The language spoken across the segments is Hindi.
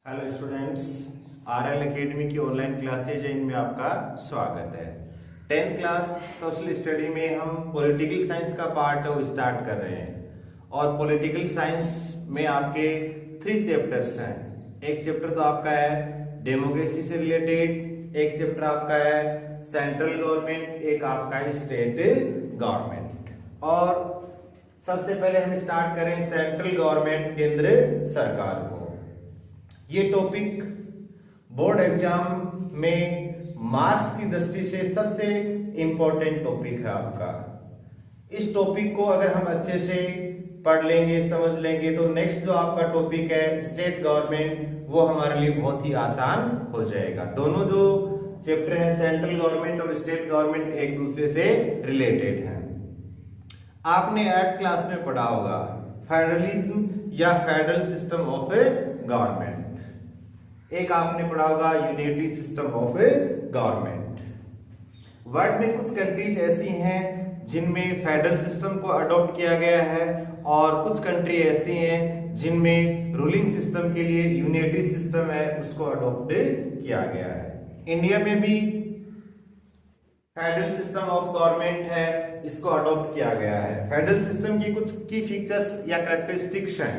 हेलो स्टूडेंट्स, आरएल एकेडमी की ऑनलाइन क्लासेज है, इनमें आपका स्वागत है। 10th क्लास सोशल स्टडी में हम पॉलिटिकल साइंस का पार्ट है वो स्टार्ट कर रहे हैं। और पॉलिटिकल साइंस में आपके 3 चैप्टर्स हैं। एक चैप्टर तो आपका है डेमोक्रेसी से रिलेटेड, एक चैप्टर आपका है सेंट्रल गवर्नमेंट, एक आपका है स्टेट गवर्नमेंट। और सबसे पहले हम स्टार्ट करें सेंट्रल गवर्नमेंट, केंद्र सरकार को। ये टॉपिक बोर्ड एग्जाम में मार्क्स की दृष्टि से सबसे इंपॉर्टेंट टॉपिक है आपका। इस टॉपिक को अगर हम अच्छे से पढ़ लेंगे, समझ लेंगे, तो नेक्स्ट जो आपका टॉपिक है स्टेट गवर्नमेंट, वो हमारे लिए बहुत ही आसान हो जाएगा। दोनों जो चैप्टर है सेंट्रल गवर्नमेंट और स्टेट गवर्नमेंट एक दूसरे से रिलेटेड हैं। आपने 8th क्लास में पढ़ा होगा फेडरलिज्म या फेडरल सिस्टम ऑफ गवर्नमेंट। एक आपने पढ़ा होगा unitary system of government. World में कुछ कंट्रीज ऐसी हैं जिनमें फेडरल सिस्टम को अडॉप्ट किया गया है, और कुछ कंट्री ऐसी हैं जिनमें रूलिंग सिस्टम के लिए यूनिटरी सिस्टम है उसको अडॉप्ट किया गया है। इंडिया में भी फेडरल सिस्टम ऑफ गवर्नमेंट है, इसको अडॉप्ट किया गया है। फेडरल सिस्टम की कुछ की फीचर्स या कैरेक्टरिस्टिक्स हैं।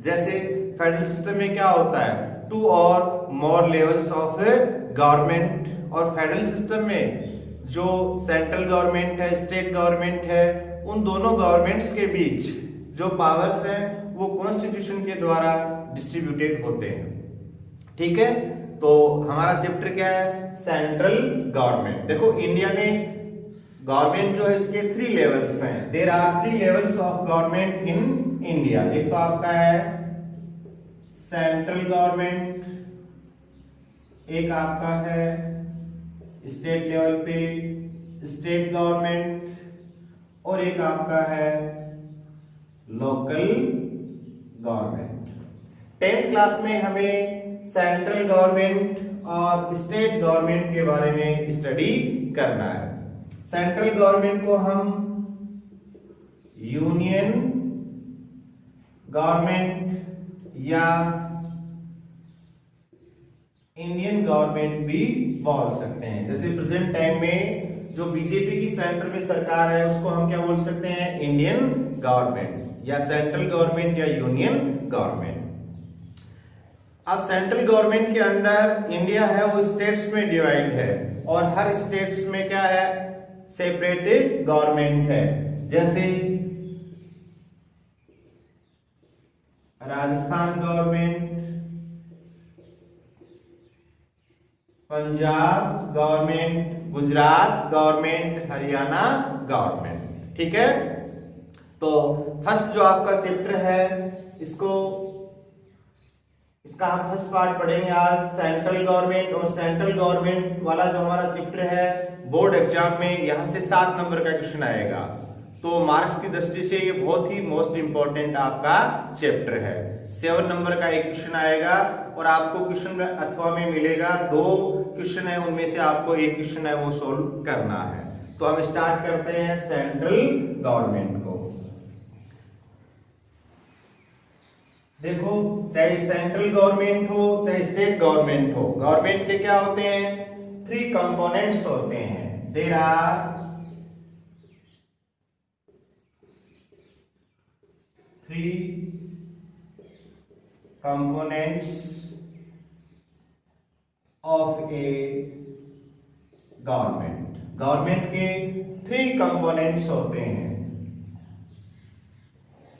जैसे फेडरल सिस्टम में क्या होता है, 2 और मोर लेवल्स ऑफ गवर्नमेंट, और फेडरल सिस्टम में जो सेंट्रल गवर्नमेंट है, स्टेट गवर्नमेंट है, उन दोनों गवर्नमेंट्स के बीच जो पावर्स हैं वो कॉन्स्टिट्यूशन के द्वारा डिस्ट्रीब्यूटेड होते हैं। ठीक है, तो हमारा चैप्टर क्या है, सेंट्रल गवर्नमेंट। देखो इंडिया में गवर्नमेंट जो है इसके 3 लेवल्स हैं। There are 3 levels of government in India. एक तो आपका है सेंट्रल गवर्नमेंट, एक आपका है स्टेट लेवल पे स्टेट गवर्नमेंट, और एक आपका है लोकल गवर्नमेंट। 10th क्लास में हमें सेंट्रल गवर्नमेंट और स्टेट गवर्नमेंट के बारे में स्टडी करना है। सेंट्रल गवर्नमेंट को हम यूनियन गवर्नमेंट या इंडियन गवर्नमेंट भी बोल सकते हैं। जैसे प्रेजेंट टाइम में जो बीजेपी की सेंटर में सरकार है उसको हम क्या बोल सकते हैं, इंडियन गवर्नमेंट या सेंट्रल गवर्नमेंट या यूनियन गवर्नमेंट। अब सेंट्रल गवर्नमेंट के अंडर इंडिया है वो स्टेट्स में डिवाइड है, और हर स्टेट्स में क्या है, सेपरेटेड गवर्नमेंट है। जैसे Rajasthan government, Punjab government, Gujarat government, Haryana government. ठीक है, तो फर्स्ट जो आपका चैप्टर है इसका हम फर्स्ट पार्ट पढ़ेंगे आज, सेंट्रल गवर्नमेंट। और सेंट्रल गवर्नमेंट वाला जो हमारा चैप्टर है बोर्ड एग्जाम में यहां से 7 नंबर का क्वेश्चन आएगा। तो मार्क्स की दृष्टि से ये बहुत ही मोस्ट इंपॉर्टेंट आपका चैप्टर है। 7 नंबर का एक क्वेश्चन आएगा, और आपको क्वेश्चन में अथवा में मिलेगा 2 क्वेश्चन है, उनमें से आपको एक क्वेश्चन है वो सोल्व करना है। तो हम स्टार्ट करते हैं सेंट्रल गवर्नमेंट को। देखो, चाहे सेंट्रल गवर्नमेंट हो चाहे स्टेट गवर्नमेंट हो, गवर्नमेंट के क्या होते हैं, 3 कंपोनेंट्स होते हैं। There are 3 components of a government. Government के 3 कंपोनेंट्स होते हैं।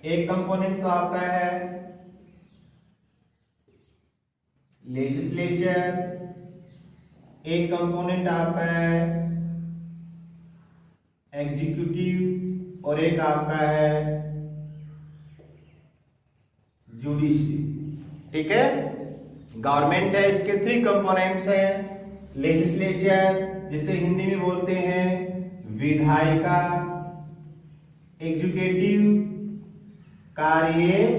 एक कंपोनेंट तो आपका है लेजिस्लेचर, एक कंपोनेंट आपका है एग्जीक्यूटिव, और एक आपका है जुडिशरी। ठीक है, गवर्नमेंट है, इसके 3 कंपोनेंट्स हैं। लेजिस्लेचर जिसे हिंदी में बोलते हैं विधायिका, एग्जीक्यूटिव कार्यपालिका,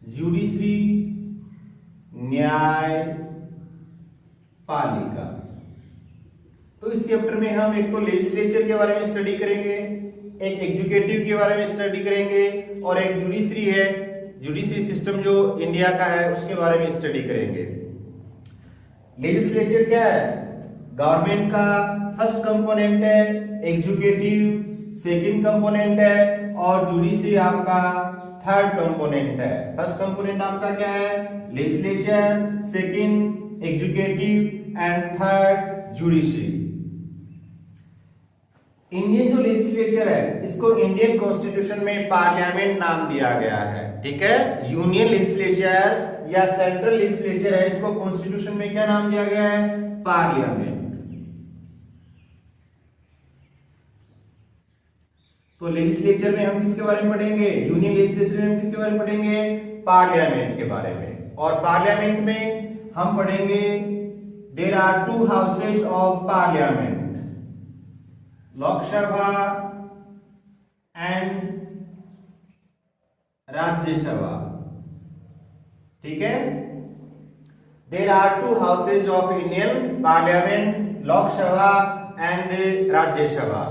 जुडिशरी न्यायपालिका। तो इस चैप्टर में हम एक तो लेजिस्लेचर के बारे में स्टडी करेंगे, एक एग्जीक्यूटिव के बारे में स्टडी करेंगे, और एक जुडिशरी है जुडिशरी सिस्टम जो इंडिया का है उसके बारे में स्टडी करेंगे। लेजिस्लेचर क्या है? गवर्नमेंट का फर्स्ट कंपोनेंट है, एग्जीक्यूटिव सेकंड कंपोनेंट है और जुडिशरी आपका थर्ड कंपोनेंट है। फर्स्ट कंपोनेंट आपका क्या है? Legislature, second executive and third judiciary. Indian जो लेजिस्लेचर है इसको इंडियन कॉन्स्टिट्यूशन में पार्लियामेंट नाम दिया गया है, ठीक है। यूनियन लेजिस्लेचर या सेंट्रल लेजिस्लेचर है, इसको कॉन्स्टिट्यूशन में क्या नाम दिया गया है? पार्लियामेंट। तो लेजिस्लेचर में हम किसके बारे में पढ़ेंगे? यूनियन लेजिस्लेचर में हम किसके बारे में पढ़ेंगे? पार्लियामेंट के बारे में। और पार्लियामेंट में हम पढ़ेंगे there are two houses of parliament, Lok Sabha and Rajya Sabha, ठीक है। There are two houses of Indian parliament, Lok Sabha and Rajya Sabha.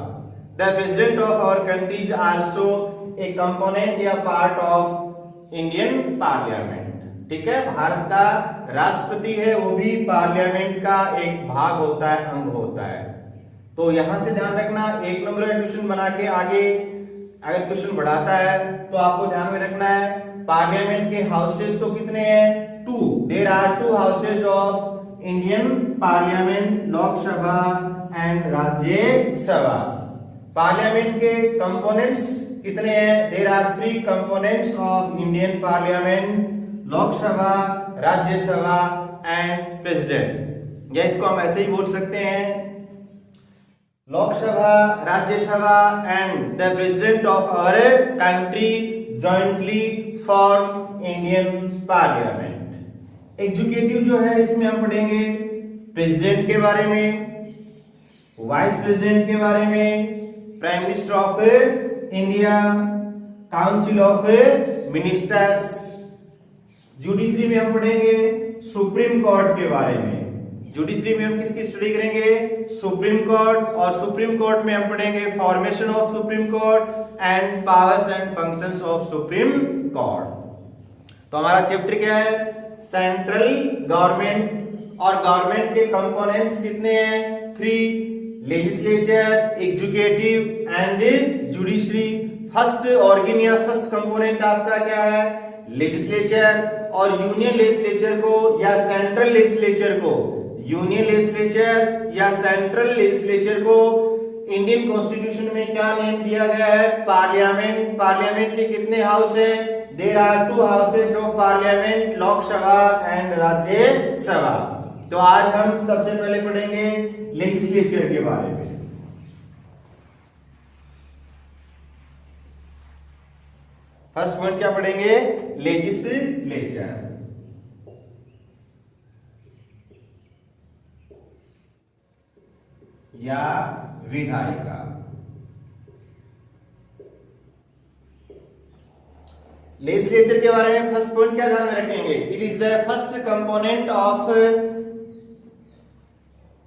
The president of our country is also a component या पार्ट ऑफ इंडियन पार्लियामेंट, ठीक है। भारत का राष्ट्रपति है वो भी पार्लियामेंट का एक भाग होता है, अंग होता है। तो यहां से ध्यान रखना, एक नंबर का क्वेश्चन बना के आगे अगर क्वेश्चन बढ़ाता है तो आपको ध्यान में रखना है पार्लियामेंट के हाउसेस तो कितने हैं? 2। There are 2 houses of Indian parliament, Lok Sabha and Rajya Sabha. Parliament के कंपोनेंट्स कितने हैं? There are 3 components of Indian parliament, Lok Sabha, Rajya Sabha and president. या इसको हम ऐसे ही बोल सकते हैं, Lok Sabha, Rajya Sabha and the president of our country jointly form Indian parliament. Executive जो है इसमें हम पढ़ेंगे प्रेसिडेंट के बारे में, वाइस प्रेसिडेंट के बारे में, prime minister of India, council of ministers. Judiciary में हम पढ़ेंगे सुप्रीम कोर्ट के बारे में। जुडिशरी में हम किसकी स्टडी करेंगे? Supreme court. और सुप्रीम कोर्ट में हम पढ़ेंगे formation of supreme court and powers and functions of supreme court. तो हमारा चैप्टर क्या है? Central government. और गवर्नमेंट के कंपोनेंट्स कितने हैं? 3। Legislature, executive and judiciary. First organ या फर्स्ट कंपोनेंट आपका क्या है? लेजिस्लेचर। और यूनियन लेजिस्लेचर को या सेंट्रल लेजिस्लेचर को, यूनियन लेजिस्लेचर या सेंट्रल लेजिस्लेचर को इंडियन कॉन्स्टिट्यूशन में क्या नेम दिया गया है? पार्लियामेंट। पार्लियामेंट के कितने हाउस हैं? There are 2 houses of parliament, Lok Sabha and Rajya Sabha. तो आज हम सबसे पहले पढ़ेंगे लेजिस्लेचर के बारे में। फर्स्ट पॉइंट क्या पढ़ेंगे? लेजिस्लेचर या विधायिका। लेजिस्लेचर के बारे में फर्स्ट पॉइंट क्या ध्यान में रखेंगे? It is the first component of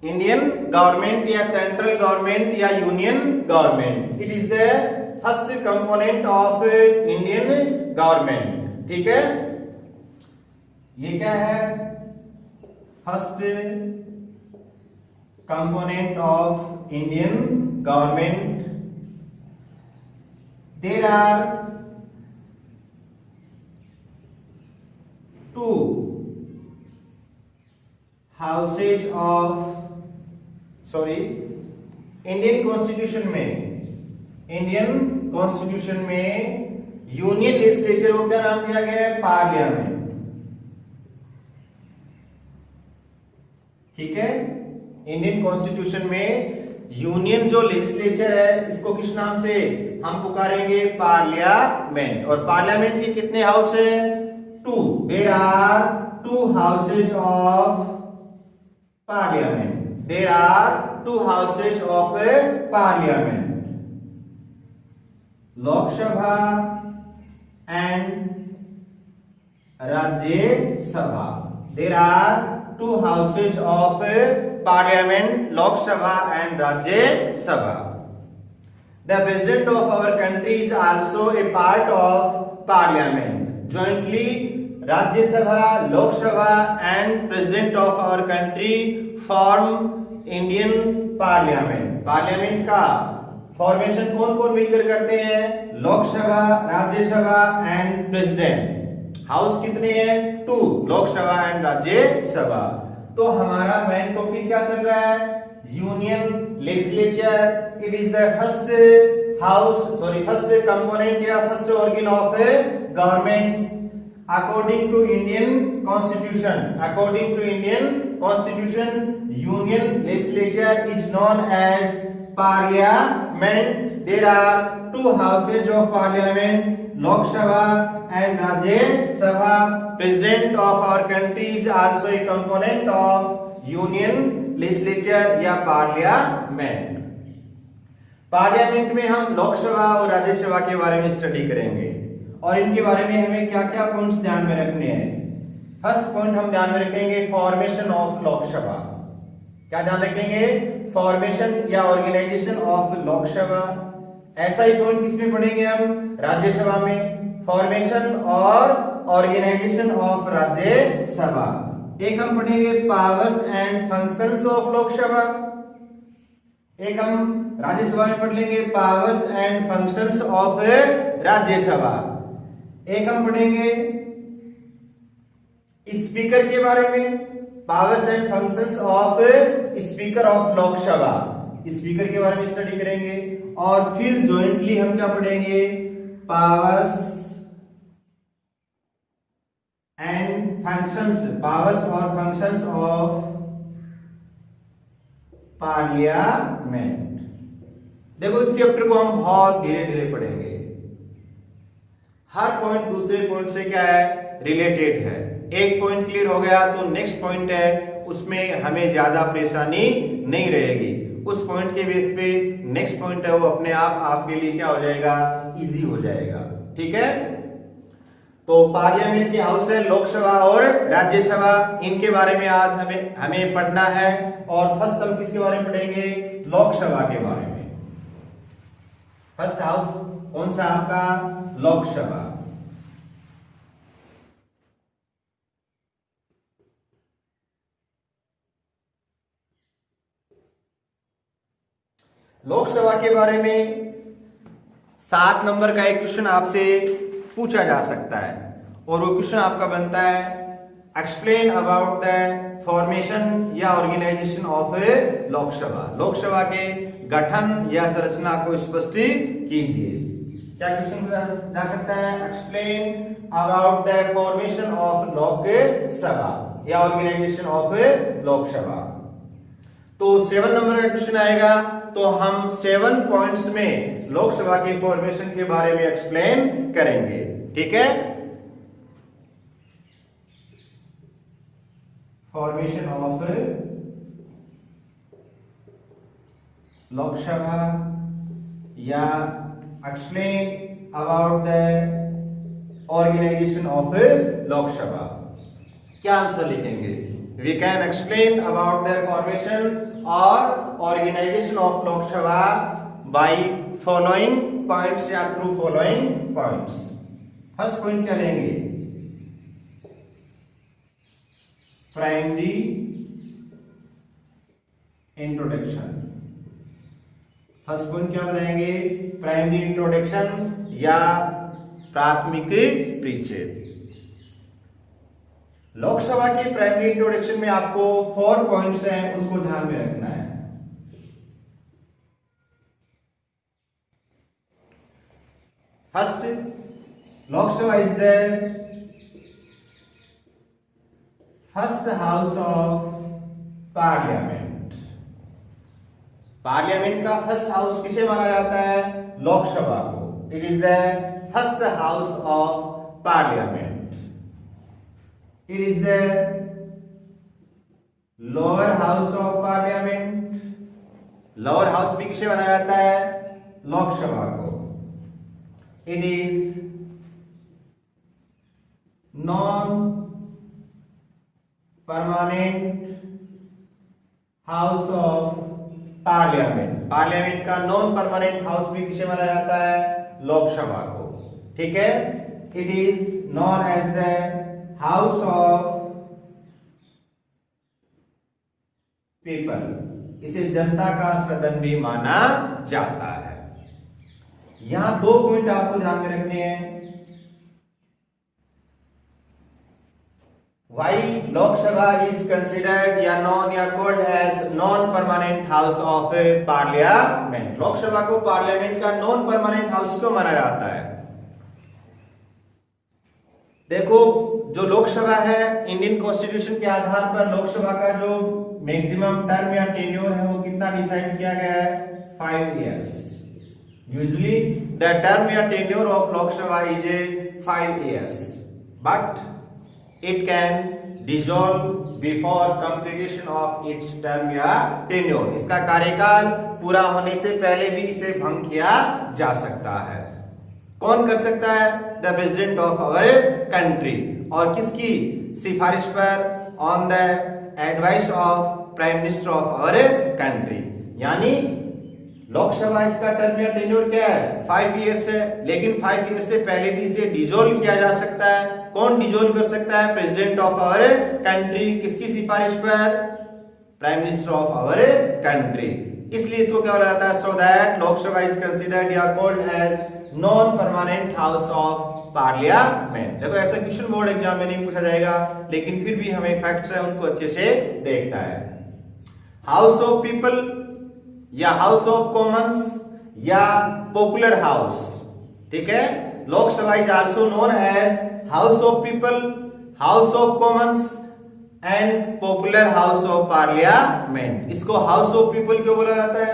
Indian government या सेंट्रल गवर्नमेंट या union government. It is the first component of Indian government, ठीक है। ये क्या है? First component of Indian government. There are 2 houses of Indian constitution में यूनियन लेजिस्लेचर को क्या नाम दिया गया है? पार्लियामेंट, ठीक है। इंडियन कॉन्स्टिट्यूशन में यूनियन जो लेजिस्लेचर है इसको किस नाम से हम पुकारेंगे? पार्लियामेंट। और पार्लियामेंट के कितने हाउस हैं? 2। There are 2 houses of parliament. There are 2 houses of parliament, Lok Sabha and Rajya Sabha. There are 2 houses of parliament, Lok Sabha and Rajya Sabha. The president of our country is also a part of parliament. jointly Rajya Sabha, Lok Sabha and president of our country form Indian parliament. Parliament का फॉर्मेशन कौन कौन मिलकर करते हैं? Lok Sabha, Rajya Sabha and president. House कितने हैं? 2, लोकसभा एंड राज्यसभा. तो हमारा मेन टॉपिक क्या चल रहा है? Union legislature. It is the first first component या first organ of government according to Indian Constitution. Union legislature is known as parliament. There are 2 houses of parliament, Lok Sabha and Rajya Sabha. President of our country is also a component of union legislature या parliament. पार्लियामेंट में हम लोकसभा और राज्यसभा के बारे में स्टडी करेंगे और इनके बारे में हमें क्या क्या पॉइंट्स ध्यान में रखने हैं. फर्स्ट पॉइंट हम ध्यान में रखेंगे फॉर्मेशन ऑफ लोकसभा. क्या ध्यान रखेंगे? फॉर्मेशन या ऑर्गेनाइजेशन ऑफ लोकसभा. ऐसा ही पॉइंट किसमें पढ़ेंगे हम? राज्यसभा में. फॉर्मेशन और ऑर्गेनाइजेशन ऑफ राज्यसभा. एक हम पढ़ेंगे powers and functions of Lok Sabha. एक हम राज्यसभा में पढ़ लेंगे powers and functions of Rajya Sabha. एक हम पढ़ेंगे स्पीकर के बारे में, powers and functions of speaker of Lok Sabha. Speaker के बारे में स्टडी करेंगे. और फिर जॉइंटली हम क्या पढ़ेंगे? पावर्स एंड फंक्शंस, पावर्स और फंक्शंस ऑफ पार्लियामेंट. देखो इस चैप्टर को हम बहुत धीरे धीरे पढ़ेंगे. हर पॉइंट दूसरे पॉइंट से क्या है? रिलेटेड है. एक पॉइंट क्लियर हो गया तो नेक्स्ट पॉइंट है उसमें हमें ज्यादा परेशानी नहीं रहेगी. उस पॉइंट के बेस पे नेक्स्ट पॉइंट है वो अपने आप आपके लिए क्या हो जाएगा? इजी हो जाएगा. ठीक है. तो पार्लियामेंट के हाउस है लोकसभा और राज्यसभा. इनके बारे में आज हमें पढ़ना है. और फर्स्ट हम किसके बारे में पढ़ेंगे? लोकसभा के बारे में. फर्स्ट हाउस कौन सा आपका? लोकसभा. लोकसभा के बारे में 7 नंबर का एक क्वेश्चन आपसे पूछा जा सकता है और वो क्वेश्चन आपका बनता है एक्सप्लेन अबाउट द फॉर्मेशन या ऑर्गेनाइजेशन ऑफ लोकसभा. लोकसभा के गठन या संरचना को स्पष्ट कीजिए. क्या क्वेश्चन जा सकता है? Explain about the formation of Lok Sabha या ऑर्गेनाइजेशन ऑफ लोकसभा. तो 7 नंबर का क्वेश्चन आएगा. तो हम 7 पॉइंट्स में लोकसभा के फॉर्मेशन के बारे में एक्सप्लेन करेंगे. ठीक है. फॉर्मेशन ऑफ लोकसभा या explain about the organisation of Lok Sabha. क्या आंसर लिखेंगे? We can explain about the formation और organisation of Lok Sabha by following points या through following points. First point क्या लेंगे? Primary introduction. फर्स्ट पॉइंट क्या बनाएंगे? प्राइमरी इंट्रोडक्शन या प्राथमिक परिचय. लोकसभा के प्राइमरी इंट्रोडक्शन में आपको 4 पॉइंट्स हैं, उनको ध्यान में रखना है. First, Lok Sabha is the first house of parliament. Parliament का फर्स्ट हाउस किसे माना जाता है? लोकसभा को. It is the first house of parliament. It is the lower house of parliament. lower house भी किसे बनाया जाता है? लोकसभा को. It is non permanent house of parliament. Parliament का नॉन परमानेंट हाउस भी किसे बनाया जाता है? लोकसभा को. ठीक है. It is known as the House of People. इसे जनता का सदन भी माना जाता है। यहां दो पॉइंट आपको ध्यान में रखने हैं। Why लोकसभा is considered या known या called as non permanent house of parliament? Lok Sabha को पार्लियामेंट का नॉन परमानेंट हाउस क्यों माना जाता है? देखो, जो लोकसभा है, इंडियन कॉन्स्टिट्यूशन के आधार पर लोकसभा का जो मैक्सिमम टर्म या टेन्योर है वो कितना डिसाइड किया गया है? 5 years. Usually the term या tenure of Lok Sabha is 5 years, but it can dissolve before completion of its term या tenure. इसका कार्यकाल पूरा होने से पहले भी इसे भंग किया जा सकता है। कौन कर सकता है? The president of our country. और किसकी सिफारिश पर? On the advice of prime minister of our country. यानी लोकसभा इसका टर्म या टेन्योर क्या है? 5 years है, लेकिन 5 years से पहले भी इसे डिसॉल्व किया जा सकता है। कौन डिसॉल्व कर सकता है? President of our country. किसकी सिफारिश पर? Prime minister of our country. इसलिए इसको क्या बोला जाता है? So that Lok Sabha is considered या called as non permanent house of parliament. देखो, ऐसा क्वेश्चन बोर्ड एग्जाम में नहीं पूछा जाएगा, लेकिन फिर भी हमें फैक्ट्स है उनको अच्छे से देखना है। हाउस ऑफ पीपल या हाउस ऑफ कॉमन्स या पॉपुलर हाउस, ठीक है। Lok Sabha is also known as house of people, house of commons and popular house of parliament. इसको हाउस ऑफ पीपल क्यों बोला जाता है?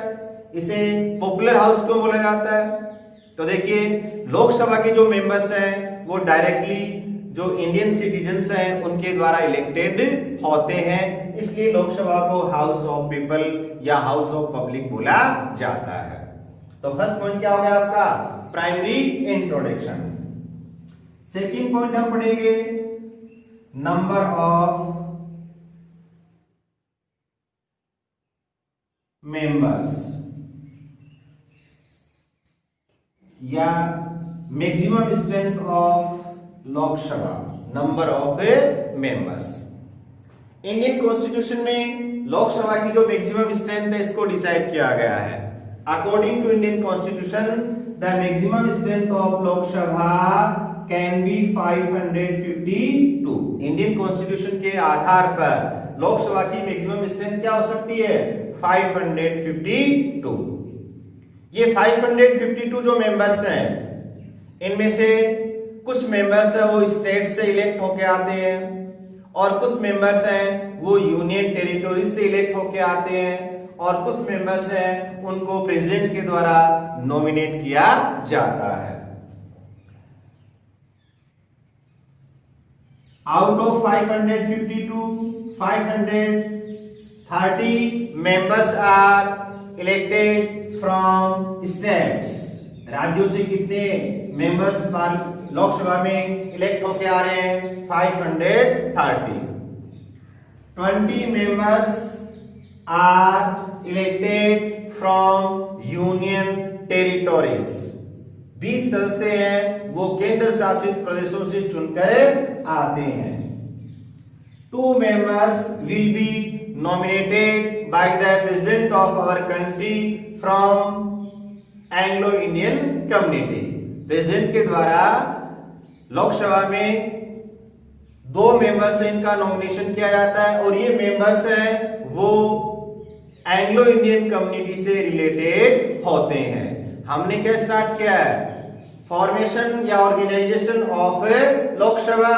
इसे पॉपुलर हाउस क्यों बोला जाता है? तो देखिए, लोकसभा के जो मेंबर्स हैं वो डायरेक्टली जो इंडियन सिटीजन्स हैं उनके द्वारा इलेक्टेड होते हैं, इसलिए लोकसभा को हाउस ऑफ पीपल या हाउस ऑफ पब्लिक बोला जाता है। तो फर्स्ट पॉइंट क्या हो गया आपका? Primary introduction. सेकंड पॉइंट हम पढ़ेंगे नंबर ऑफ मेंबर्स या maximum strength of Lok Sabha, number of members. Indian constitution में लोकसभा की जो मैक्सिमम स्ट्रेंथ है इसको डिसाइड किया गया है। According to Indian constitution the maximum strength of Lok Sabha can be 552। Indian constitution के आधार पर लोकसभा की मैक्सिमम स्ट्रेंथ क्या हो सकती है? 552। ये 552 जो मेंबर्स हैं, इनमें से कुछ मेंबर्स है वो स्टेट से इलेक्ट होके आते हैं और कुछ मेंबर्स हैं वो यूनियन टेरिटोरीज से इलेक्ट होके आते हैं और कुछ मेंबर्स हैं उनको प्रेसिडेंट के द्वारा नॉमिनेट किया जाता है। Out of 552, 530 members are elected from states. राज्यों से कितने मेंबर्स लोकसभा में इलेक्ट होके आ रहे हैं? 530। 20 members are elected from union territories. 20 सदस्य हैं वो केंद्र शासित प्रदेशों से चुनकर आते हैं। 2 members will be nominated by the president of our country from Anglo-Indian community। President के द्वारा लोकसभा में 2 मेंबर्स से इनका नॉमिनेशन किया जाता है और ये मेंबर्स हैं वो एंग्लो इंडियन कम्युनिटी से रिलेटेड होते हैं। हमने क्या स्टार्ट किया है? फॉर्मेशन या ऑर्गेनाइजेशन ऑफ लोकसभा।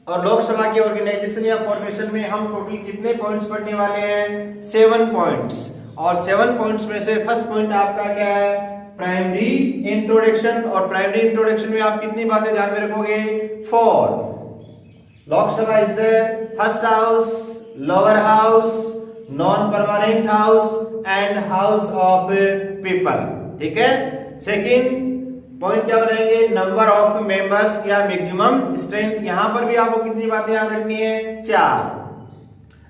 और लोकसभा के ऑर्गेनाइजेशन या फॉर्मेशन में हम टोटल कितने पॉइंट्स पढ़ने वाले हैं? 7 पॉइंट्स। और 7 पॉइंट्स में से फर्स्ट पॉइंट आपका क्या है? Primary introduction. और प्राइमरी इंट्रोडक्शन में आप कितनी बातें ध्यान में रखोगे? 4। Lok Sabha is the first house, lower house, non permanent house and house of people. ठीक है। सेकंड पॉइंट क्या बनाएंगे? नंबर ऑफ मेंबर्स या मैक्सिमम स्ट्रेंथ। यहां पर भी आपको कितनी बातें याद रखनी है? 4।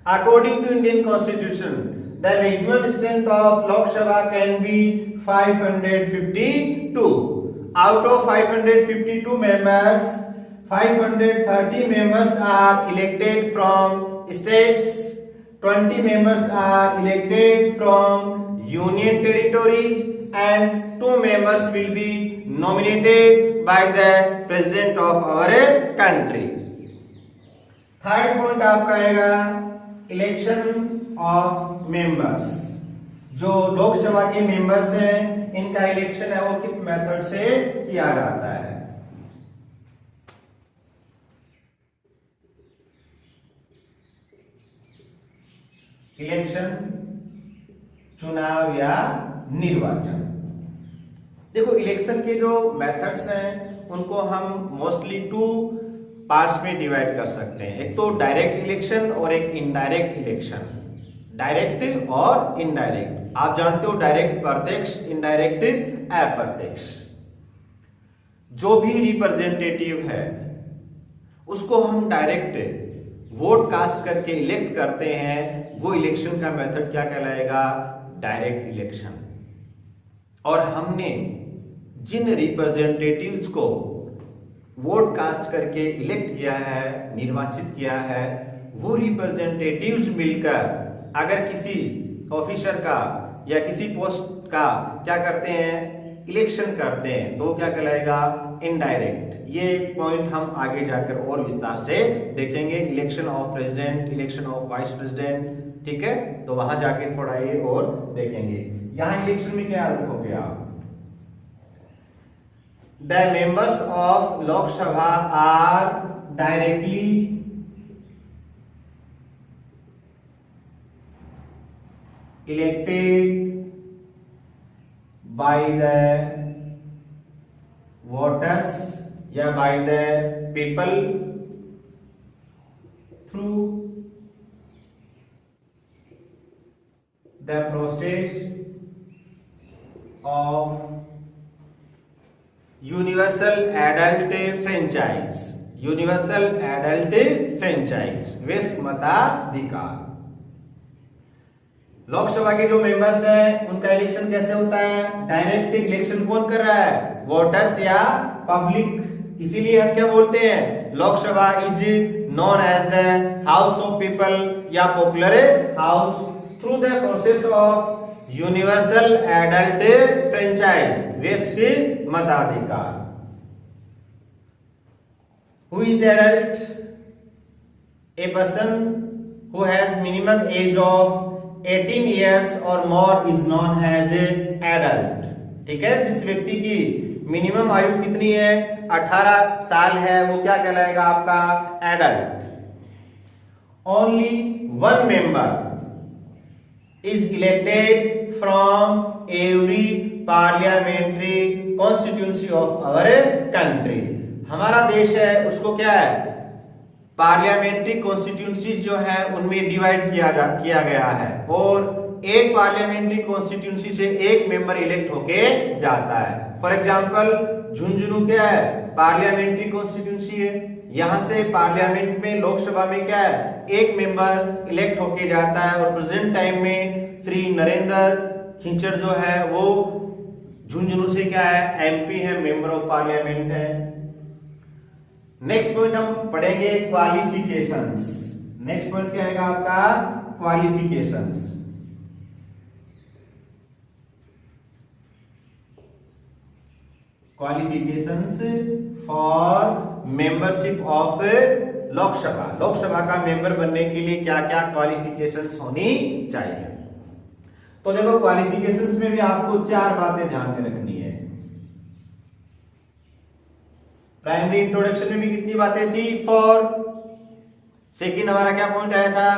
According to Indian constitution the maximum strength of Lok Sabha can be 552। Out of 552 members 530 members are elected from states, 20 members are elected from union territories, and 2 members will be nominated by the president of our country. Third point आपका आएगा इलेक्शन ऑफ मेंबर्स। जो लोकसभा के मेंबर्स हैं इनका इलेक्शन है वो किस मेथड से किया जाता है। इलेक्शन, चुनाव या निर्वाचन। देखो इलेक्शन के जो मेथड्स हैं उनको हम मोस्टली 2 पार्ट्स में डिवाइड कर सकते हैं। एक तो डायरेक्ट इलेक्शन और एक इनडायरेक्ट इलेक्शन। डायरेक्ट और इनडायरेक्ट, आप जानते हो डायरेक्ट प्रत्यक्ष, इनडायरेक्ट अप्रत्यक्ष। जो भी रिप्रेजेंटेटिव है उसको हम डायरेक्ट वोट कास्ट करके इलेक्ट करते हैं, वो इलेक्शन का मेथड क्या कहलाएगा, डायरेक्ट इलेक्शन। और हमने जिन रिप्रेजेंटेटिव्स को वोट कास्ट करके इलेक्ट किया है, निर्वाचित किया है, वो रिप्रेजेंटेटिव्स मिलकर अगर किसी ऑफिसर का या किसी पोस्ट का क्या करते हैं, इलेक्शन करते हैं, तो क्या कहलाएगा, इनडायरेक्ट। ये पॉइंट हम आगे जाकर और विस्तार से देखेंगे। Election of president, election of vice president, ठीक है, तो वहां जाके थोड़ा ये और देखेंगे। यहां इलेक्शन में क्या रखोगे आप, the members of Lok Sabha are directly elected by the voters या by the people through the process of universal adult franchise, universal adult franchise, विश्व मताधिकार। लोकसभा के जो मेंबर्स हैं उनका इलेक्शन कैसे होता है, डायरेक्ट इलेक्शन कौन कर रहा है, वोटर्स या पब्लिक। इसीलिए हम क्या बोलते हैं, Lok Sabha is known as the house of people या popular house through the process of universal adult franchise, वैश्विक मताधिकार। Who is adult, a person who has minimum age of 18 years और more is known as adult। ठीक है, जिस व्यक्ति की मिनिमम आयु कितनी है, 18 साल है, वो क्या कहलाएगा आपका, adult. Only 1 member is elected from every parliamentary constituency of our country। हमारा देश है उसको क्या है, पार्लियामेंट्री कॉन्स्टिट्यूंसी जो है उनमें डिवाइड किया गया है, और एक पार्लियामेंट्री कॉन्स्टिट्यूंसी से एक मेंबर इलेक्ट होके जाता है। फॉर एग्जांपल झुंझुनू क्या है, पार्लियामेंट्री कॉन्स्टिट्यूंसी है, यहां से पार्लियामेंट में, लोकसभा में क्या है, एक मेंबर इलेक्ट होके जाता है। और प्रेजेंट टाइम में श्री नरेंद्र खिंचड़ जो है वो झुंझुनू से क्या है, एमपी है, मेंबर ऑफ पार्लियामेंट है। नेक्स्ट पॉइंट हम पढ़ेंगे क्वालिफिकेशंस। नेक्स्ट पॉइंट क्या आएगा आपका, qualifications. Qualifications for membership of Lok Sabha. Lok Sabha का मेंबर बनने के लिए क्या क्या क्वालिफिकेशंस होनी चाहिए। तो देखो क्वालिफिकेशंस में भी आपको 4 बातें ध्यान में रखनी है। प्राइमरी इंट्रोडक्शन में भी कितनी बातें थी, 4। सेकंड हमारा क्या पॉइंट आया था,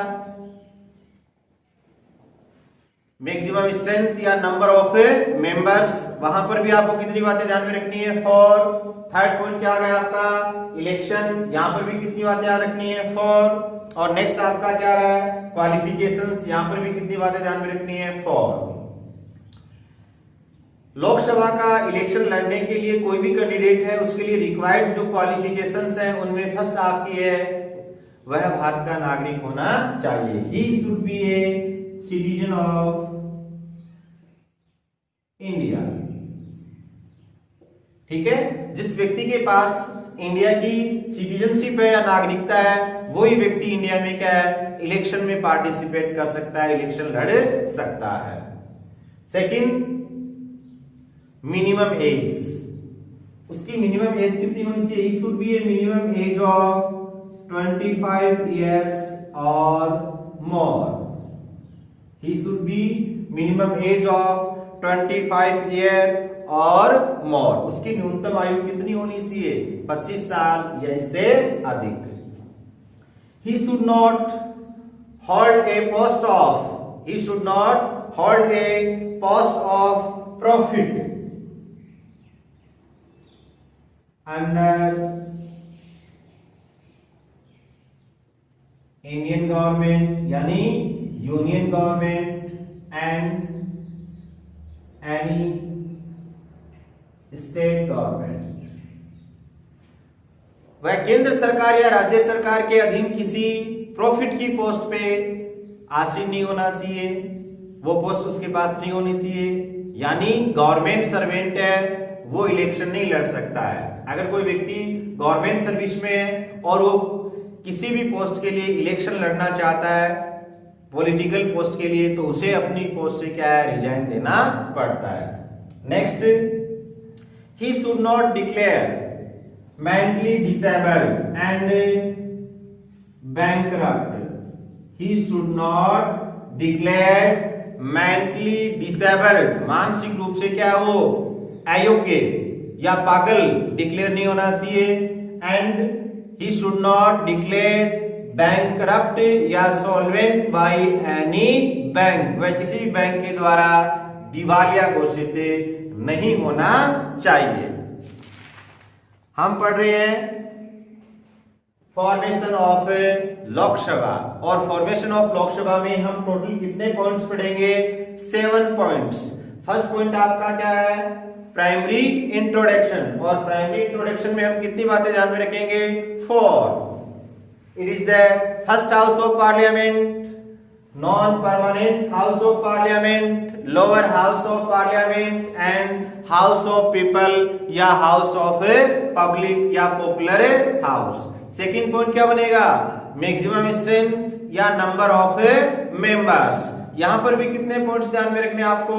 मैक्सिमम स्ट्रेंथ या नंबर ऑफ मेंबर्स, वहां पर भी आपको कितनी बातें ध्यान में रखनी है, 4। थर्ड पॉइंट क्या आ गया आपका, इलेक्शन, यहां पर भी कितनी बातें याद रखनी है, 4। और नेक्स्ट आपका क्या रहा है, क्वालिफिकेशंस, यहां पर भी कितनी बातें ध्यान में रखनी है, 4। लोकसभा का इलेक्शन लड़ने के लिए कोई भी कैंडिडेट है उसके लिए रिक्वायर्ड जो क्वालिफिकेशंस हैं उनमें फर्स्ट आपकी है, वह भारत का नागरिक होना चाहिए। He should be a citizen of India. ठीक है, जिस व्यक्ति के पास इंडिया की सिटीजनशिप है या नागरिकता है, वही व्यक्ति इंडिया में क्या है, इलेक्शन में पार्टिसिपेट कर सकता है, इलेक्शन लड़ सकता है। सेकंड, मिनिमम एज, उसकी मिनिमम एज कितनी होनी चाहिए? He should be A minimum age of 25 years or more. He should be minimum age of 25 year और more. उसकी न्यूनतम आयु कितनी होनी चाहिए? 25 साल या इससे अधिक। He should not hold a post of, he should not hold a post of profit under Indian government यानी union government and any state government. वह केंद्र सरकार या राज्य सरकार के अधीन किसी प्रॉफिट की पोस्ट पे आसीन नहीं होना चाहिए, वो पोस्ट उसके पास नहीं होनी चाहिए। यानी गवर्नमेंट सर्वेंट है, वो इलेक्शन नहीं लड़ सकता है। अगर कोई व्यक्ति गवर्नमेंट सर्विस में है और वो किसी भी पोस्ट के लिए इलेक्शन लड़ना चाहता है, पॉलिटिकल पोस्ट के लिए, तो उसे अपनी पोस्ट से क्या है, रिजाइन देना पड़ता है। Next, he should not declare mentally disabled and bankrupt. He should not declare mentally disabled, मानसिक रूप से क्या वो अयोग्य या पागल डिक्लेयर नहीं होना चाहिए। And he should not declare bankrupt या solvent by any bank, वह किसी भी बैंक के द्वारा दिवालिया घोषित नहीं होना चाहिए। हम पढ़ रहे हैं फॉर्मेशन ऑफ लोकसभा, और फॉर्मेशन ऑफ लोकसभा में हम टोटल कितने पॉइंट्स पढ़ेंगे? 7 पॉइंट्स। फर्स्ट पॉइंट आपका क्या है? प्राइमरी इंट्रोडक्शन, और प्राइमरी इंट्रोडक्शन में हम कितनी बातें ध्यान में रखेंगे? 4. It is the first house of parliament, non permanent house of parliament, lower house of parliament and house of people या हाउस ऑफ पब्लिक या पॉपुलर हाउस। सेकंड पॉइंट क्या बनेगा? मैक्सिमम स्ट्रेंथ या नंबर ऑफ मेंबर्स। यहां पर भी कितने पॉइंट्स ध्यान में रखने आपको?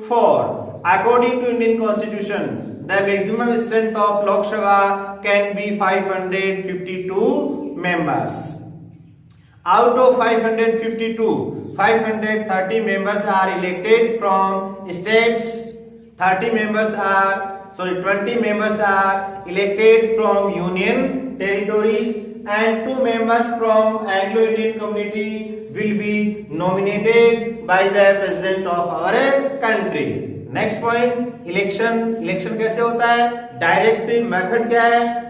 4. According to Indian Constitution, the maximum strength of Lok Sabha can be 552 members. Out of 552, 530 members are elected from states. 20 members are elected from union territories, and 2 members from Anglo-Indian community will be nominated by the president of our country. Next point, election कैसे होता है? डायरेक्ट मेथड क्या है?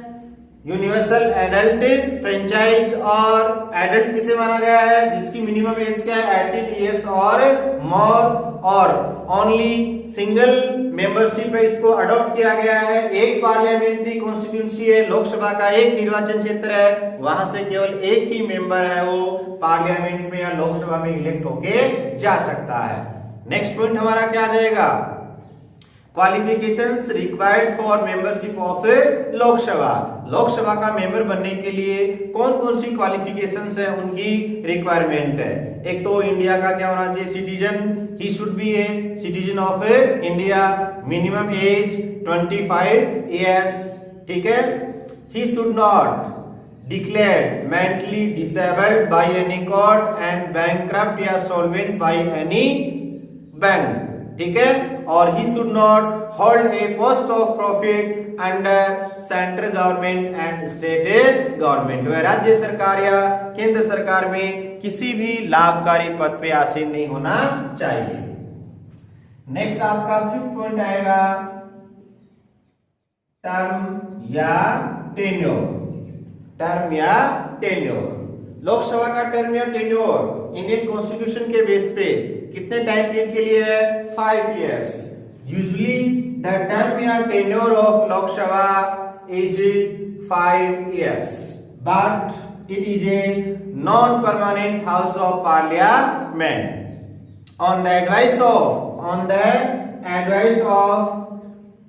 यूनिवर्सल एडल्ट फ्रेंचाइज, और एडल्ट किसे माना गया है? जिसकी मिनिमम एज क्या है? 18 इयर्स और मोर, और ओनली सिंगल मेंबरशिप है, इसको अडॉप्ट किया गया है। एक पार्लियामेंट्री कॉन्स्टिट्यूंसी है, लोकसभा का एक निर्वाचन क्षेत्र है, वहां से केवल एक ही मेंबर है वो पार्लियामेंट में या लोकसभा में इलेक्ट होके जा सकता है। नेक्स्ट पॉइंट हमारा क्या आ जाएगा? Qualifications required for membership of Lok Sabha. Lok Sabha का मेंबर बनने के लिए कौन कौन सी क्वालिफिकेशंस है, उनकी रिक्वायरमेंट है। एक तो इंडिया का क्या होना चाहिए? Citizen, he should be a citizen of India, minimum age 25 years, ठीक है। He should not declared mentally disabled by any court and bankrupt या solvent by any bank, ठीक है। और he should not hold a post of profit under central government and state government, वह राज्य सरकार या केंद्र सरकार में किसी भी लाभकारी पद पे आसीन नहीं होना चाहिए। नेक्स्ट आपका 5th पॉइंट आएगा टर्म या टेन्योर। टर्म या टेन्योर, लोकसभा का टर्म या टेन्योर इंडियन कॉन्स्टिट्यूशन के बेस पे कितने टाइम पीरियड के लिए है? 5 इयर्स। यूजुअली द टर्म या tenure of Lok Sabha is 5 years, but it is a non permanent house of parliament on the advice of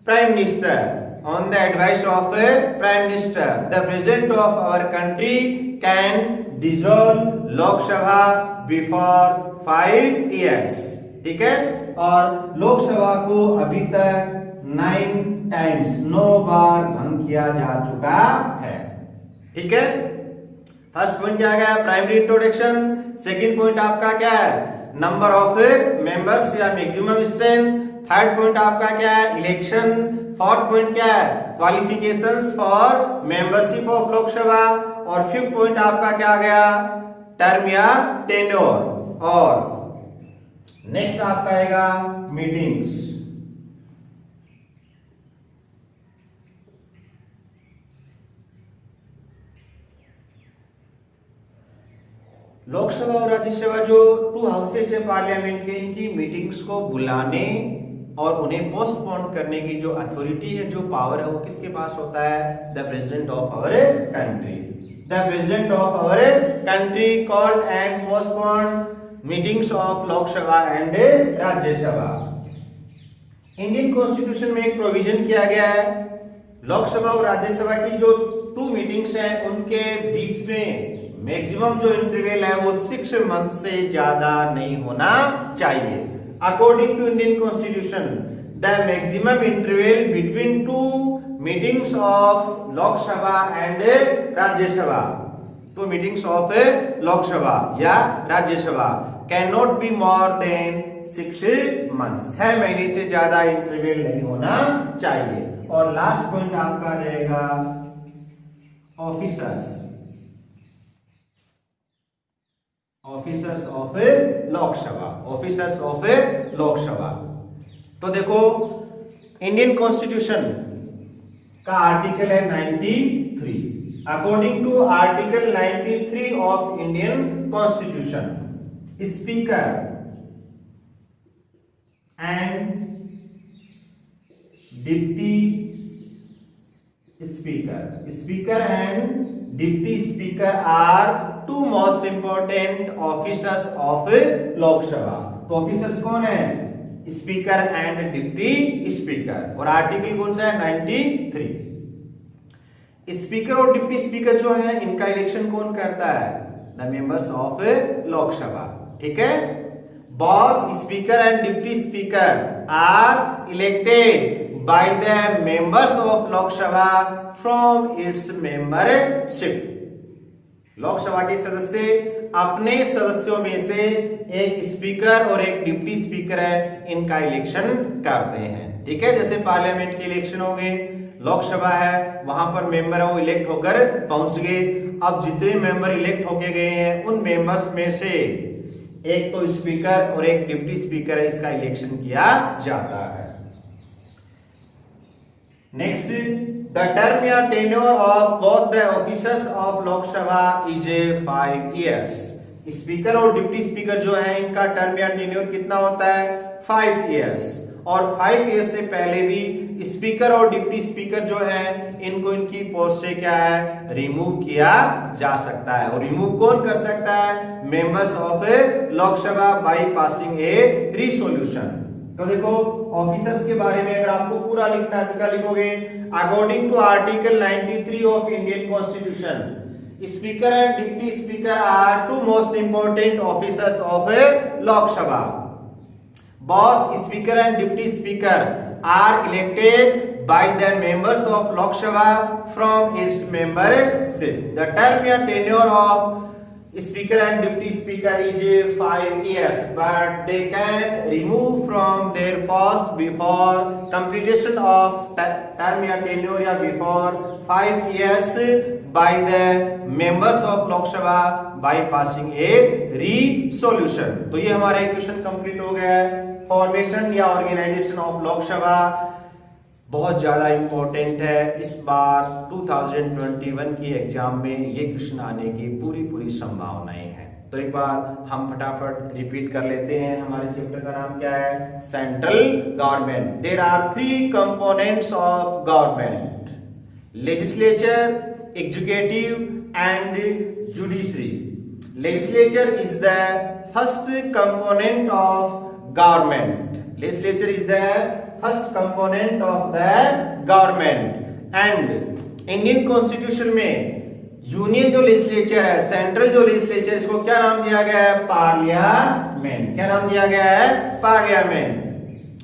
prime minister on the advice of a prime minister, the president of our country can dissolve Lok Sabha before 5 years. ठीक है, और लोकसभा को अभी तक 9 बार भंग किया जा चुका है। ठीक है, फर्स्ट पॉइंट क्या गया, प्राइमरी इंट्रोडक्शन। सेकंड पॉइंट आपका क्या है, नंबर ऑफ मेंबर्स या मैक्सिमम स्ट्रेंथ। थर्ड पॉइंट आपका क्या है, इलेक्शन। फोर्थ पॉइंट क्या है, qualifications for membership of Lok Sabha. और फिफ्थ पॉइंट आपका क्या गया, टर्म या टेन्योर। और नेक्स्ट आपका आएगा मीटिंग्स। लोकसभा और राज्यसभा जो 2 हाउसेस है पार्लियामेंट के, इनकी मीटिंग्स को बुलाने और उन्हें पोस्टपोन करने की जो अथॉरिटी है, जो पावर है, वो किसके पास होता है, the president of our country. The president of our country called and postpone meetings of Lok Sabha and Rajya Sabha. Indian constitution में एक प्रोविजन किया गया है, लोकसभा और राज्यसभा की जो 2 मीटिंग्स हैं उनके बीच में मैक्सिमम जो इंटरवल है वो 6 मंथ से ज्यादा नहीं होना चाहिए। According to Indian constitution, the maximum interval between 2 meetings of Lok Sabha and Rajya Sabha, 2 meetings of Lok Sabha या Rajya Sabha can not be more than 6 months. 6 महीने से ज्यादा इंटरवल नहीं होना चाहिए। और लास्ट पॉइंट आपका रहेगा officers of Lok Sabha. Officers of Lok Sabha, तो देखो इंडियन कॉन्स्टिट्यूशन का आर्टिकल है 93। According to article 93 of Indian constitution, speaker and deputy speaker and deputy speaker are 2 most important officers of Lok Sabha. तो ऑफिसर्स कौन है, स्पीकर एंड डिप्टी स्पीकर। और आर्टिकल कौन सा है, 93। स्पीकर और डिप्टी स्पीकर जो है, इनका इलेक्शन कौन करता है, द मेंबर्स ऑफ लोकसभा। ठीक है, both speaker and deputy speaker are elected by the members of Lok Sabha from its membership. Lok Sabha के सदस्य अपने सदस्यों में से एक स्पीकर और एक डिप्टी स्पीकर है, इनका इलेक्शन करते हैं। ठीक है, जैसे पार्लियामेंट के इलेक्शन हो गए, लोकसभा है वहां पर मेंबर है वो इलेक्ट होकर पहुंच गए। अब जितने मेंबर इलेक्ट होके गए हैं उन मेंबर्स में से एक तो स्पीकर और एक डिप्टी स्पीकर है, इसका इलेक्शन किया जाता है। नेक्स्ट, द टर्म या tenure of both the officers of Lok Sabha is 5 years. Speaker और डिप्टी स्पीकर जो है, इनका टर्म या टेन्योर कितना होता है, 5 इयर्स। और 5 इयर्स से पहले भी स्पीकर और डिप्टी स्पीकर जो है, इनको इनकी पोस्ट से क्या है, रिमूव किया जा सकता है। और रिमूव कौन कर सकता है, members of Lok Sabha by passing A resolution. तो देखो ऑफिसर्स के बारे में अगर आपको पूरा लिखना है तो लिखोगे, according to article 93 of Indian constitution, speaker and deputy speaker are 2 most important officers of Lok Sabha. Both speaker and deputy speaker are elected by the members of Lok Sabha from its membership. The term या tenure of speaker and deputy speaker is 5 years, but they can remove from their post before completion of term या tenure या before 5 years by the members of Lok Sabha by passing a resolution. तो ये हमारा क्वेश्चन कंप्लीट हो गया है। फॉर्मेशन या ऑर्गेनाइजेशन ऑफ लोक सभा बहुत ज्यादा इंपॉर्टेंट है। इस बार 2021 की एग्जाम में ये क्वेश्चन आने की पूरी संभावनाएं हैं। तो एक बार हम फटाफट रिपीट कर लेते हैं। हमारे चैप्टर का नाम क्या है, central government. There are 3 components of government, legislature, executive and judiciary. Legislature is the first component of government. Legislature is the first component of the government. And Indian constitution में यूनियन जो लेजिस्लेचर है, सेंट्रल जो लेजिस्लेचर, इसको क्या नाम दिया गया है? पार्लियामेंट। क्या नाम दिया गया है? Parliament.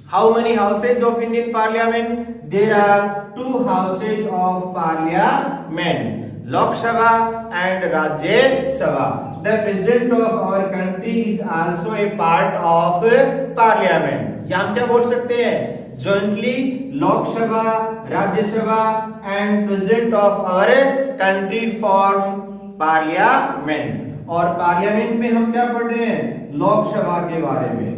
How many houses of Indian parliament? There are 2 houses of parliament, Lok Sabha and Rajya Sabha. The president of our country is also a part of parliament. या हम क्या बोल सकते हैं? jointly Lok Sabha, Rajya Sabha and president of our country form parliament. और पार्लियामेंट में हम क्या पढ़ रहे हैं? लोकसभा के बारे में,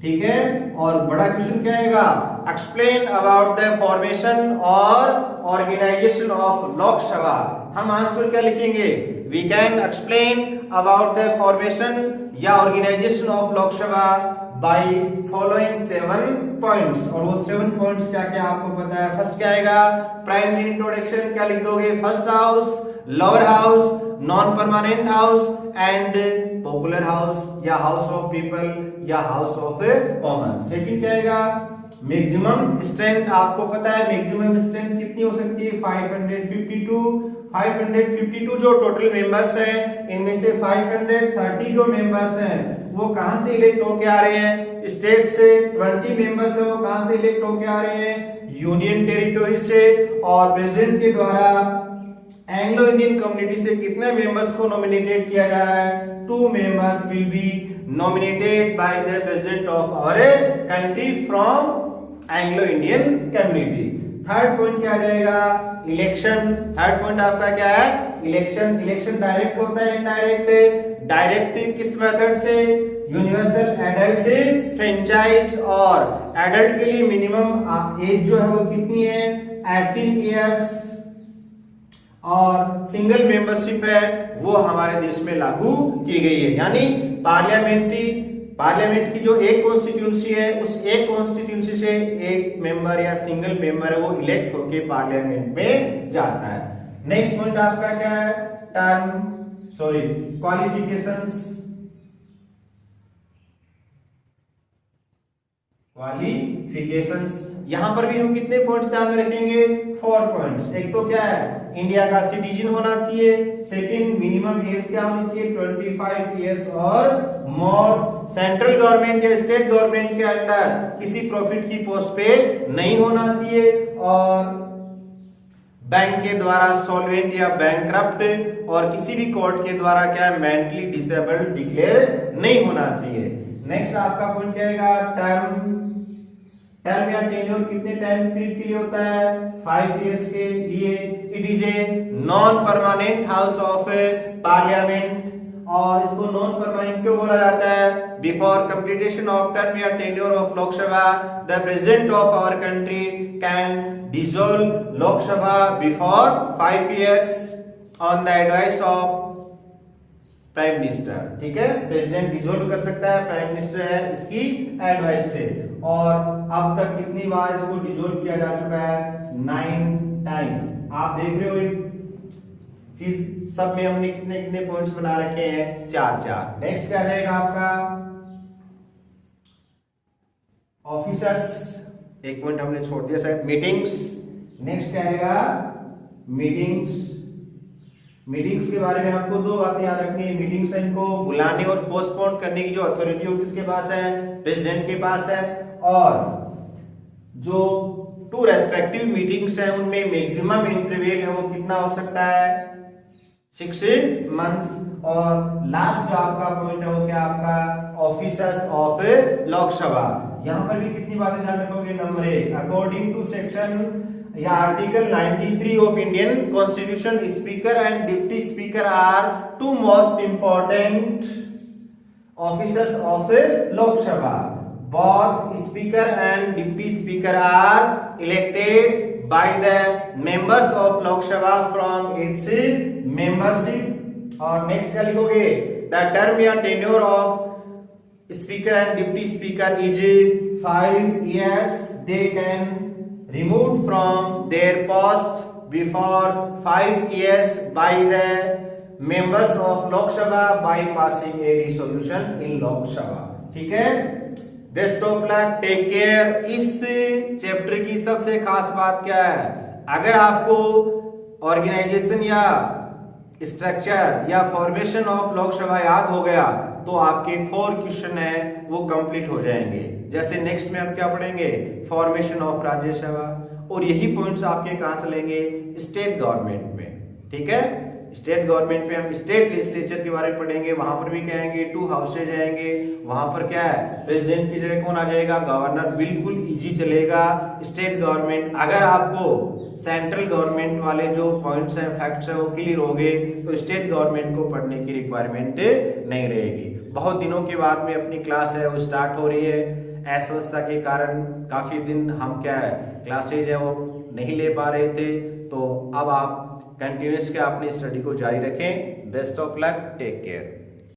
ठीक है। और बड़ा क्वेश्चन क्या आएगा? एक्सप्लेन अबाउट द फॉर्मेशन और ऑर्गेनाइजेशन ऑफ लोकसभा। हम आंसर क्या लिखेंगे? We can explain about the formation या organisation of Lok Sabha by following 7 points। और वो 7 points क्या क्या आपको पता है? फर्स्ट क्या आएगा? Primary introduction. क्या लिख दोगे? First house, lower house, non permanent house and popular house या हाउस ऑफ पीपल या हाउस ऑफ कॉमन। सेकंड क्या आएगा? Maximum strength. आपको पता है मैक्सिमम स्ट्रेंथ कितनी हो सकती है? 552 जो टोटल मेंबर्स हैं, इनमें से 530 जो मेंबर्स हैं वो कहां से इलेक्ट होके आ रहे हैं? स्टेट से। 20 मेंबर्स हैं वो कहां से इलेक्ट होके आ रहे हैं? यूनियन टेरिटोरी से। और प्रेसिडेंट के द्वारा एंग्लो इंडियन कम्युनिटी से कितने मेंबर्स को नॉमिनेटेड किया जा रहा है? 2 members will be nominated by the president of our country from Anglo Indian community. Third point क्या जाएगा? इलेक्शन। थर्ड पॉइंट आपका क्या है? इलेक्शन। इलेक्शन डायरेक्ट होता है इनडायरेक्ट? डायरेक्ट किस मेथड से? Universal adult franchise. और एडल्ट के लिए मिनिमम एज जो है वो कितनी है? 18 इयर्स। और सिंगल मेंबरशिप है वो हमारे देश में लागू की गई है। यानी पार्लियामेंट की जो एक कॉन्स्टिट्यूंसी है, उस एक कॉन्स्टिट्यूंसी से एक मेंबर या सिंगल मेंबर है वो इलेक्ट होके पार्लियामेंट में जाता है। नेक्स्ट पॉइंट आपका क्या है? क्वालिफिकेशंस। यहां पर भी हम कितने पॉइंट्स ध्यान में रखेंगे? 4 पॉइंट्स। एक तो क्या है? इंडिया का सिटीजन होना चाहिए। सेकंड, मिनिमम एज क्या होनी चाहिए? 25 इयर्स और मोर। सेंट्रल गवर्नमेंट या स्टेट गवर्नमेंट के अंडर किसी प्रॉफिट की पोस्ट पे नहीं होना चाहिए। और बैंक के द्वारा सॉल्वेंट या बैंकक्रप्ट और किसी भी कोर्ट के द्वारा क्या है? मेंटली डिसेबल्ड डिक्लेयर नहीं होना चाहिए। नेक्स्ट आपका पॉइंट क्या आएगा? टर्म या टेन्योर कितने टाइम पीरियड के लिए होता है? 5 इयर्स के लिए। It is a non permanent house of parliament. और इसको नॉन परमानेंट क्यों बोला जाता है? बिफोर कंप्लीटेशन ऑफ टर्म या tenure of Lok Sabha the president of our country can dissolve Lok Sabha before 5 years on the advice of prime minister. ठीक है, प्रेसिडेंट डिसॉल्व कर सकता है, प्राइम मिनिस्टर है इसकी एडवाइस से। और अब तक कितनी बार इसको डिसॉल्व किया जा चुका है? 9 टाइम्स। आप देख रहे हो एक चीज, सब में हमने कितने कितने पॉइंट्स बना रखे हैं? 4-4। नेक्स्ट क्या रहेगा आपका? ऑफिसर्स। एक पॉइंट हमने छोड़ दिया शायद, मीटिंग्स। नेक्स्ट क्या आएगा? मीटिंग्स के बारे में आपको 2 बातें याद रखनी है। मीटिंग्स इनको बुलाने और पोस्टपोन करने की जो अथॉरिटी हो किसके पास है? प्रेसिडेंट के पास है। और जो 2 रेस्पेक्टिव मीटिंग्स हैं उनमें मैक्सिमम इंटरवल है वो कितना हो सकता है? 6 मंथ्स। और लास्ट जो आपका पॉइंट है वो क्या आपका? Officers of Lok Sabha. यहां पर भी कितनी बातें ध्यान रखोगे? नंबर 1, अकॉर्डिंग टू सेक्शन या article 93 of Indian constitution, speaker and deputy speaker are 2 most important officers of Lok Sabha. Both speaker and deputy speaker are elected by the members of Lok Sabha from its membership. और नेक्स्ट क्या लिखोगे? द टर्म या tenure of speaker and deputy speaker is 5 years. They can removed from their post before 5 years by the members of Lok Sabha by passing a resolution in Lok Sabha. ठीक है, best of luck, take care. इस चैप्टर की सबसे खास बात क्या है, अगर आपको ऑर्गेनाइजेशन या स्ट्रक्चर या फॉर्मेशन ऑफ लोकसभा याद हो गया तो आपके 4 क्वेश्चन है वो कंप्लीट हो जाएंगे। जैसे नेक्स्ट में हम क्या पढ़ेंगे, फॉर्मेशन ऑफ राज्यसभा, और यही पॉइंट्स आपके कहां से लेंगे, स्टेट गवर्नमेंट में। ठीक है, स्टेट गवर्नमेंट में हम स्टेट लेजिस्लेचर के बारे में पढ़ेंगे, वहां पर भी क्या आएंगे, 2 हाउसेज आएंगे, वहां पर क्या है, प्रेसिडेंट की जगह कौन आ जाएगा, गवर्नर। बिल्कुल इजी चलेगा स्टेट गवर्नमेंट। अगर आपको सेंट्रल गवर्नमेंट वाले जो पॉइंट्स हैं, फैक्ट्स हैं, वो क्लियर हो गए तो स्टेट गवर्नमेंट को पढ़ने की रिक्वायरमेंट नहीं रहेगी। बहुत दिनों के बाद में अपनी क्लास है वो स्टार्ट हो रही है, अस्वस्थता के कारण काफी दिन हम क्या है क्लासेज है वो नहीं ले पा रहे थे, तो अब आप कंटिन्यूस के अपनी स्टडी को जारी रखें। Best of luck, take care.